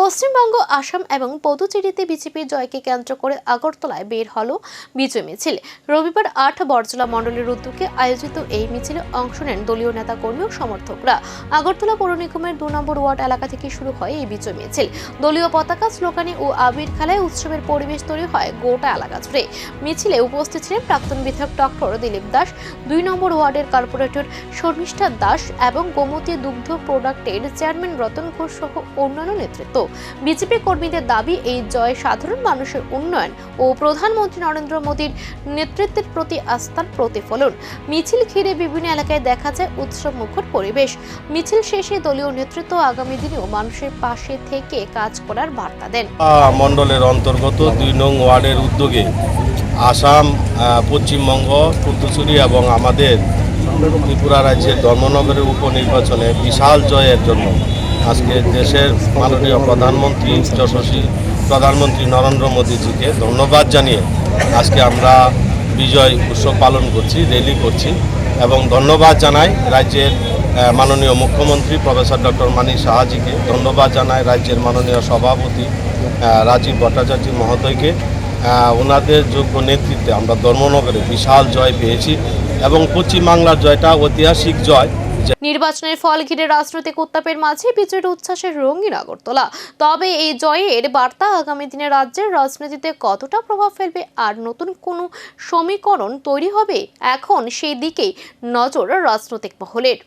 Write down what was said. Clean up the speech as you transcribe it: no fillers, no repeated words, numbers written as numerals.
পশ্চিমবঙ্গ, আসাম এবং পদুচেরিতে বিজেপির জয়কে কেন্দ্র করে আগরতলায় বের হলো বিজয় মিছিল। রবিবার ৮ বরজলা মণ্ডলের উদ্যোগে আয়োজিত এই মিছিলে অংশ নেন দলীয় নেতাকর্মী ও সমর্থকরা। আগরতলা পৌর নিগমের ২ নম্বর ওয়ার্ড এলাকা থেকে শুরু হয় এই বিজয় মিছিল। দলীয় পতাকা, স্লোগানে ও আবির খেলায় উৎসবের পরিবেশ তৈরি হয় গোটা এলাকা জুড়ে। মিছিলে উপস্থিত ছিলেন প্রাক্তন বিধায়ক ডক্টর দিলীপ দাস, ২ নম্বর ওয়ার্ডের কর্পোরেটর শর্মিষ্ঠা দাস এবং গোমতী দুগ্ধ প্রোডাক্টের চেয়ারম্যান রতন ঘোষ সহ অন্যান্য নেতৃত্ব। বিজেপি কর্মীদের দাবি, এই জয় সাধারণ মানুষের উন্নয়ন ও প্রধানমন্ত্রী নরেন্দ্র মোদীর নেতৃত্বের প্রতি আস্থার প্রতিফলন। মিছিল ঘিরে বিভিন্ন এলাকায় দেখা যায় উৎসব মুখর পরিবেশ। মিছিল শেষে দলীয় নেতৃত্ব আগামী দিনেও মানুষের পাশে থেকে কাজ করার বার্তা দেন। মণ্ডলের অন্তর্গত ২ নং ওয়ার্ডের উদ্যোগে আসাম, পশ্চিমবঙ্গ, পদুচেরি এবং আমাদের ত্রিপুরা রাজ্যের ধর্মনগরের উপনির্বাচনে বিশাল জয়ের জন্য আজকে দেশের মাননীয় প্রধানমন্ত্রী যশস্বী প্রধানমন্ত্রী নরেন্দ্র মোদীজিকে ধন্যবাদ জানিয়ে আজকে আমরা বিজয় উৎসব পালন করছি, র্যালি করছি এবং ধন্যবাদ জানাই রাজ্যের মাননীয় মুখ্যমন্ত্রী প্রফেসর ডক্টর মানিক সাহাজিকে, ধন্যবাদ জানাই রাজ্যের মাননীয় সভাপতি রাজীব ভট্টাচার্য মহোদয়কে। ওনাদের যোগ্য নেতৃত্বে আমরা ধর্মনগরে বিশাল জয় পেয়েছি এবং পশ্চিমবাংলার জয়টা ঐতিহাসিক জয়। নির্বাচনের ফল ঘিরে রাজনৈতিক উত্তাপের মাঝে বিজয়ের উচ্ছ্বাসের রঙিন আগরতলা। তবে এই জয়ের বার্তা আগামী দিনে রাজ্যের রাজনীতিতে কতটা প্রভাব ফেলবে আর নতুন কোনো সমীকরণ তৈরি হবে, এখন সেই দিকেই নজর রাজনৈতিক মহলের।